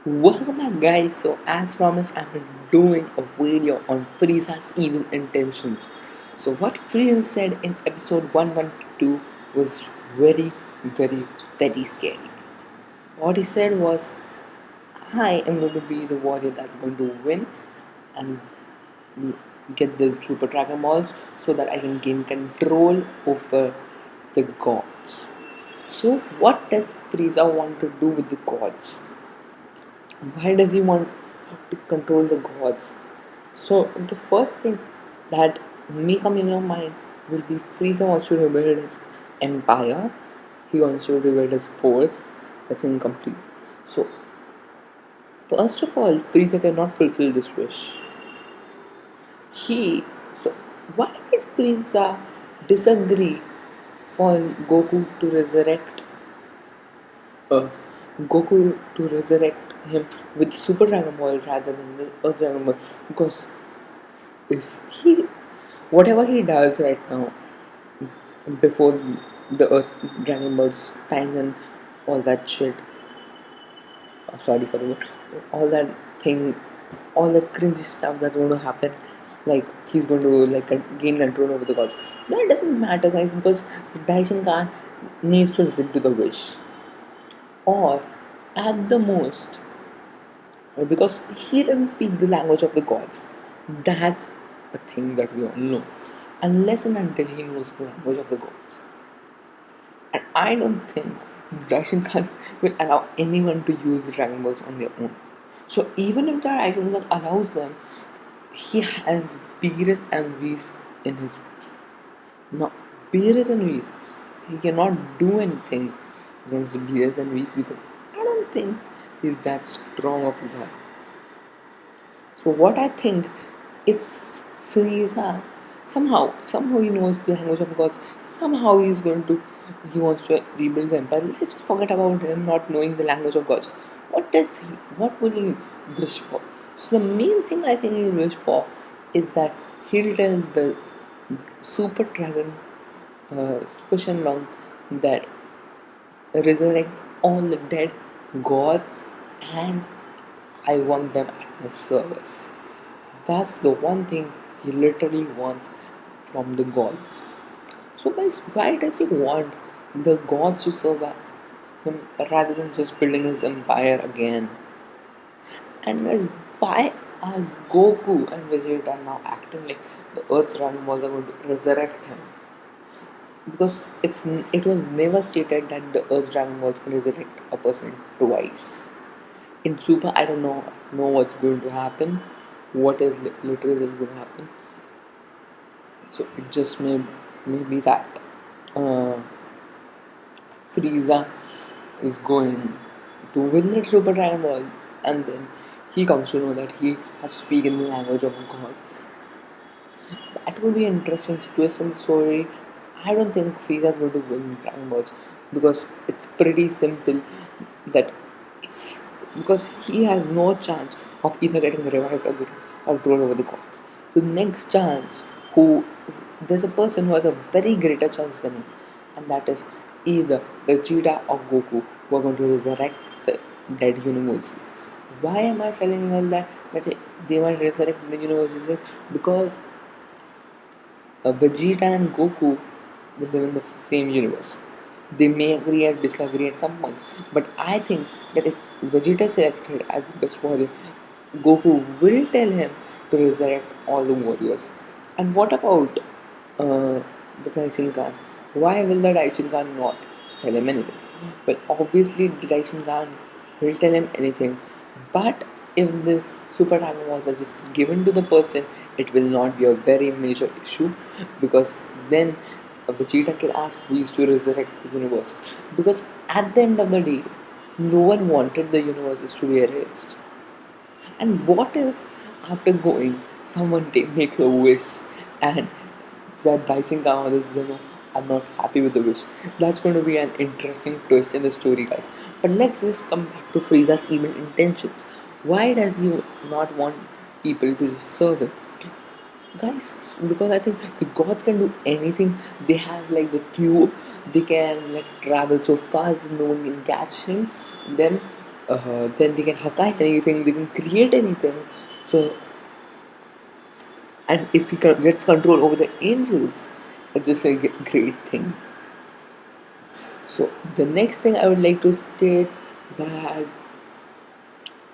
Welcome back, guys. So, as promised, I'm doing a video on Frieza'S evil intentions. So, what Frieza said in episode 112 was very, very, very scary. What he said was, I am going to be the warrior that's going to win and get the Super Dragon Balls so that I can gain control over the gods. So, what does Frieza want to do with the gods? Why does he want to control the gods? So the first thing that may come in your mind will be Frieza wants to rebuild his empire. He wants to rebuild his force. That's incomplete. So first of all, Frieza cannot fulfill this wish. He so why did Frieza disagree for uh, Goku to resurrect him with Super Dragon Ball rather than the Earth Dragon Ball? Because if he whatever he does right now before the Earth Dragon Ball's time and all that shit, sorry for the word, all that thing, all the cringy stuff that's going to happen, like he's going to gain control over the gods. That doesn't matter, guys, because Daishin Khan needs to listen to the wish, or at the most, because he doesn't speak the language of the gods. That's a thing that we all know. Unless and until he knows the language of the gods. And I don't think Russian Khan will allow anyone to use Dragon Balls on their own. So even if the Rising Khan allows them, he has Beerus and Whis in his. Now, Beerus and Whis, he cannot do anything against Beerus and Whis because I don't think he's that strong of a guy. So what I think, if Frieza somehow he knows the language of gods, somehow he wants to rebuild the empire. Let's just forget about him not knowing the language of gods. What will he wish for? So the main thing I think he wish for is that he'll tell the Super Dragon, Super Shenlong, that resurrect all the dead gods and I want them at my service. That's the one thing he literally wants from the gods. So, guys, why does he want the gods to serve him rather than just building his empire again? And guys, why are Goku and Vegeta now acting like the Earth's Dragon Balls are going to resurrect him? Because it was never stated that the Earth's Dragon Balls can resurrect a person twice. In Super, I don't know what's going to happen, what is literally going to happen. So it just may be that uh, Frieza is going to win the Super Dragon Ball, and then he comes to know that he has to speak in the language of gods. That would be an interesting twist in the story. I don't think Frieza is going to win Dragon Balls because it's pretty simple that because he has no chance of either getting revived or getting control over the god. The next chance, who there's a person who has a very greater chance than him, and that is either Vegeta or Goku, who are going to resurrect the dead universes. Why am I telling you all that? That they might resurrect the universes? Because Vegeta and Goku, they live in the same universe. They may agree or disagree at some points, but I think that if Vegeta is selected as the best warrior, Goku will tell him to resurrect all the warriors. And what about the Daishin Khan? Why will the Daishin Khan not tell him anything? Well, obviously, the Daishin Khan will tell him anything, but if the Super Dragon Balls are just given to the person, it will not be a very major issue because then Vegeta can ask Whis to resurrect the universes. Because at the end of the day, no one wanted the universes to be erased. And what if after going, someone make a wish and that Daishin Khan or this Zeno are not happy with the wish? That's going to be an interesting twist in the story, guys. But let's just come back to Frieza's evil intentions. Why does he not want people to just serve him? Guys, because I think the gods can do anything. They have like the tube, they can like travel so fast that no one can catch them. then they can hack anything, they can create anything. So, and if he gets control over the angels, it's just a great thing. So, the next thing I would like to state that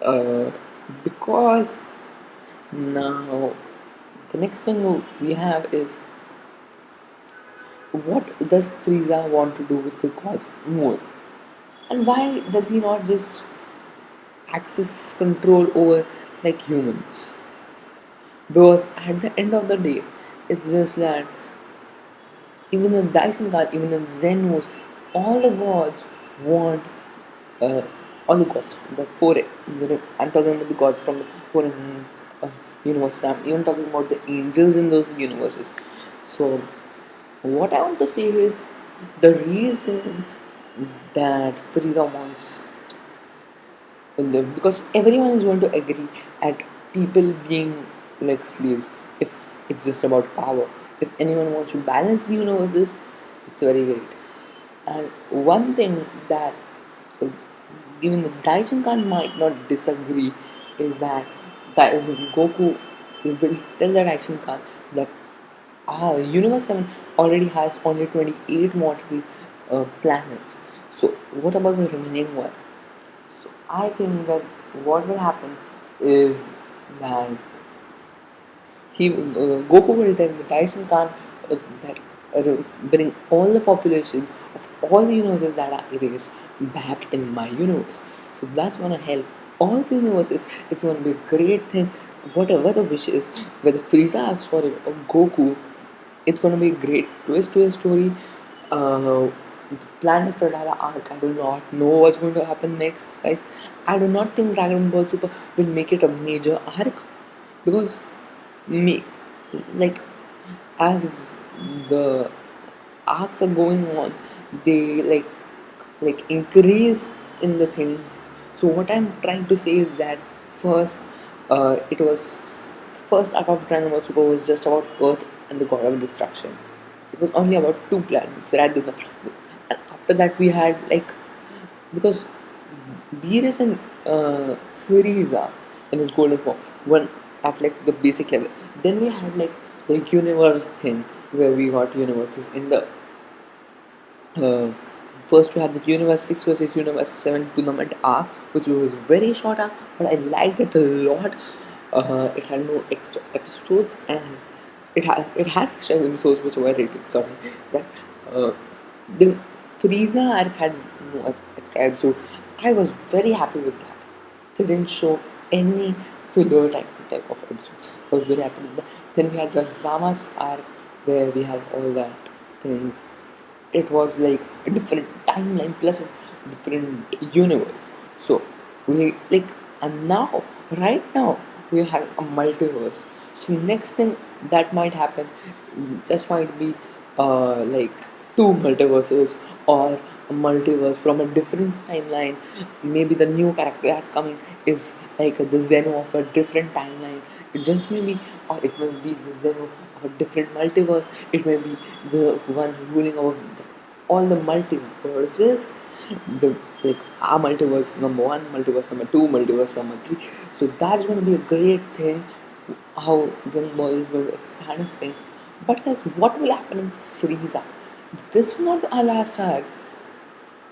uh, because now the next thing we have is what does Frieza want to do with the gods more? And why does he not just access control over like humans? Because at the end of the day, it's just that even the Daishinkan, even the Zen knows, all the gods want, uh, all the gods, the four, I'm talking about the gods from the four universes, I'm even talking about the angels in those universes. So, what I want to say is the reason that Frieza wants because everyone is going to agree at people being like slaves if it's just about power. If anyone wants to balance the universes, it's very great. And one thing that uh, even the Daishinkan might not disagree is that Goku will tell the Daishinkan that Universe 7 already has only 28 mortal planets. So what about the remaining ones? So I think that what will happen is that Goku will tell the Tyson Khan that bring all the population of all the universes that are erased back in my universe. So that's gonna help all the universes. It's gonna be a great thing. Whatever the wish is, whether Frieza asks for it or Goku, it's gonna be a great twist to the story. Uh, Plan of Sardara arc. I do not know what's going to happen next, guys. I do not think Dragon Ball Super will make it a major arc because me like as the arcs are going on, they increase in the things. So what I'm trying to say is that first, it was first arc of Dragon Ball Super was just about Earth and the God of Destruction. It was only about two planets rather than, and after that we had like because Beerus and Frieza in his golden form one at like the basic level. Then we had like the universe thing where we got universes in the uh, first we had the Universe 6 versus Universe 7 tournament arc, which was very short arc, but I liked it a lot. It had no extra episodes and it had extra episodes which were rated. Sorry, that uh, the Frieza arc had no extra episode. I was very happy with that. They didn't show any filler type of episodes. I was very happy with that. Then we had the Zama's arc where we had all that things. It was like a different timeline plus a different universe. So we like and now right now we have a multiverse. So next thing that might happen just might be like two multiverses or a multiverse from a different timeline. Maybe the new character that's coming is like the Zeno of a different timeline. It just may be, or it may be the Zeno of a different multiverse. It may be the one ruling over all the multiverses. The like our multiverse number one, multiverse number two, multiverse number three. So that's going to be a great thing. How Dragon Ball is going to expand his thing. But guys, what will happen in Frieza? This is not our last arc.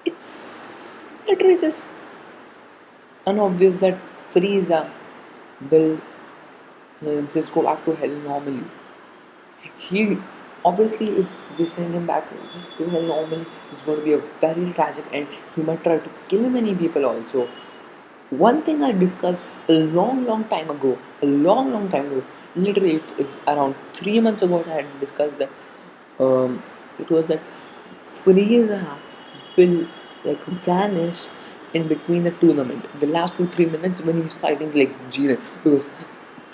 It's literally just unobvious that Frieza will just go back to hell normally. He obviously, if they send him back to hell normally, it's going to be a very tragic end. He might try to kill many people also. One thing I discussed a long time ago, long time ago, literally it's around 3 months ago. I had discussed that. It was that Frieza will like vanish in between the tournament. The last 2-3 minutes when he's fighting like Jiren, because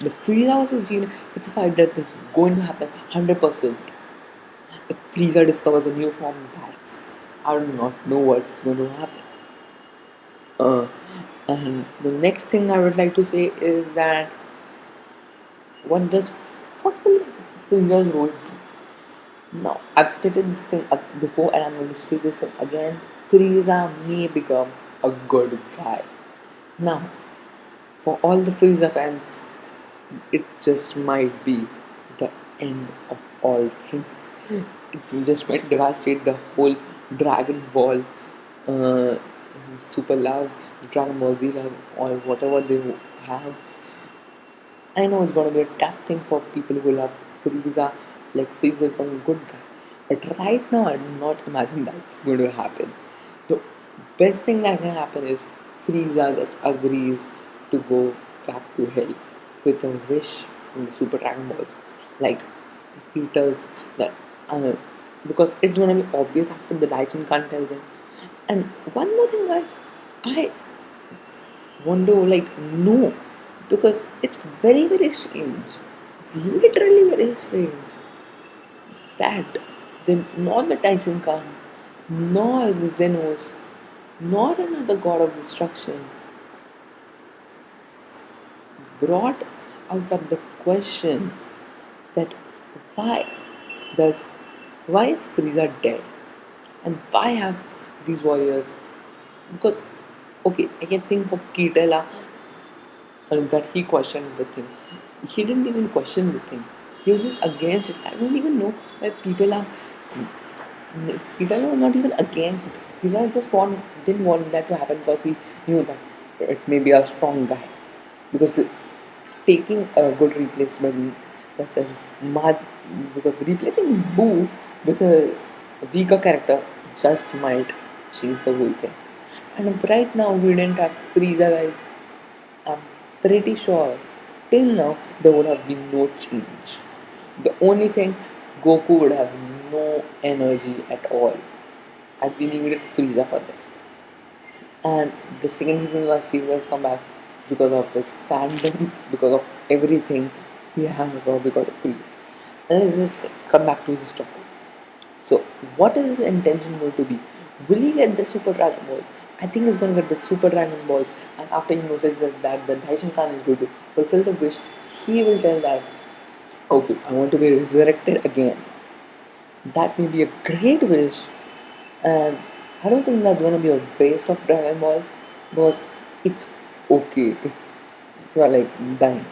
the Frieza versus Jiren, it's a fight that is going to happen 100%. If Frieza discovers a new form, that's I do not know what's going to happen. Uh, and the next thing I would like to say is that what does what will Frieza's role be? Now I've stated this thing before, and I'm going to state this thing again. Frieza may become a good guy. Now, for all the Frieza fans, it just might be the end of all things. It just might devastate the whole Dragon Ball uh, Super Love, Dragon Ball Z Love, or whatever they have. I know it's gonna be a tough thing for people who love Frieza, like Frieza is a good guy. But right now, I do not imagine that's going to happen. The best thing that can happen is Frieza just agrees to go back to hell with a wish in the Super Dragon Balls. Like, he tells that, uh, because it's gonna be obvious after the Daichin can't tell them. And one more thing, guys, I want to no, because it's very very strange. It's literally very strange that not the Tyson Khan, nor the Xenos, nor another god of destruction brought out of the question that why does why is Frieza dead and why have these warriors, because okay, I can think of Kitela that he questioned the thing. He didn't even question the thing. He was just against it. I don't even know why people are not even against it. People just didn't want that to happen because he knew that it may be a strong guy. Because taking a good replacement such as Mad, because replacing Boo with a weaker character just might change the whole thing. And if right now we didn't have Frieza, guys, I'm pretty sure till now there would have been no change. The only thing, Goku would have no energy at all. And we needed Frieza for this. And the second reason why Frieza has come back because of his fandom, because of everything he has, or because of Frieza. And let's just come back to his topic. So, what is his intention going to be? Will he get the Super Dragon Balls? I think he's going to get the Super Dragon Balls, and after he notices that the Daishin Khan is going to fulfill the wish, he will tell that, okay, I want to be resurrected again. That may be a great wish, and I don't think that's going to be a waste of Dragon Ball because it's okay if you are dying.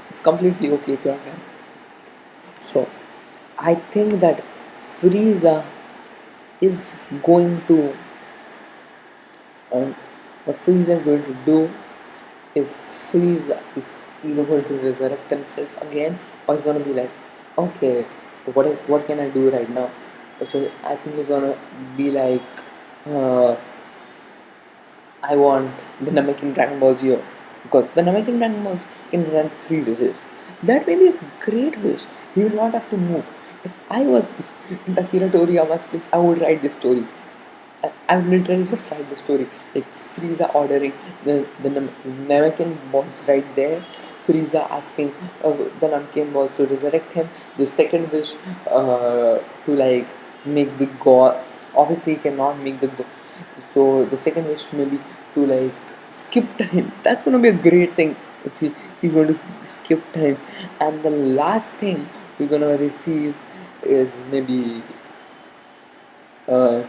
It's completely okay if you are dying. So, I think that Frieza is going to what Frieza is going to do is Frieza is either going to resurrect himself again or he's going to be like, okay, what can I do right now? So I think he's going to be like, uh, I want the Namekian Dragon Ball Z because the Namekian Dragon Balls can grant 3 wishes. That may be a great wish. He will not have to move. If I was in Akira Toriyama's place, I would write this story. I would literally just write the story. Like Frieza ordering the Namekian balls right there. Frieza asking the Namekian balls to resurrect him. The second wish to make the god. Obviously, he cannot make the god. So the second wish maybe to skip time. That's gonna be a great thing if he's going to skip time. And the last thing we're gonna receive is maybe uh,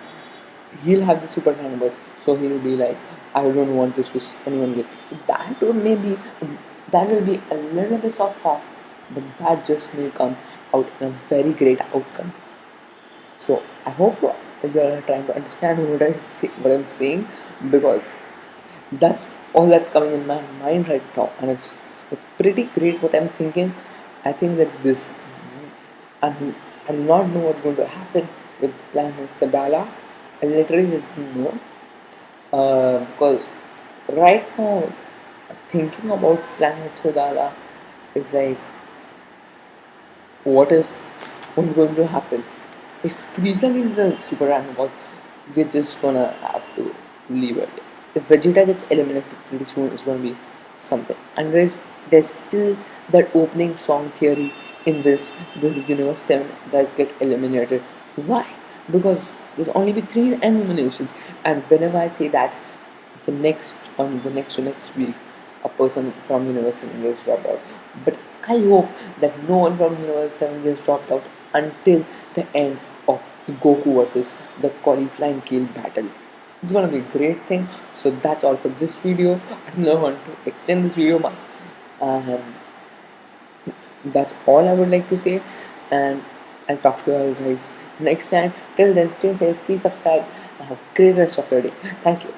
he'll have the super number, so he'll be like, I don't want this wish anyone get. That will be a little bit of fast, but that just may come out in a very great outcome. So I hope you are trying to understand what I'm saying, because that's all that's coming in my mind right now, and it's pretty great what I'm thinking. I think that this, and I do not know what's going to happen with Planet Sadala. I literally just don't know, because right now thinking about Planet Sadala is like, what what's going to happen if Frieza gets the super animal? We're just gonna have to leave it. If Vegeta gets eliminated pretty soon, it's gonna be something. And there's still that opening song theory in which the Universe 7 guys get eliminated. Why? Because there's only be 3 eliminations, and whenever I say that, the next week, a person from Universe 7 gets dropped out. But I hope that no one from Universe 7 gets dropped out until the end of Goku versus the Cauliflower Kale battle. It's gonna be a great thing. So that's all for this video. I don't want to extend this video much, and that's all I would like to say. And I'll talk to you all guys next time. Till then, stay safe, please subscribe, and have a great rest of your day. Thank you.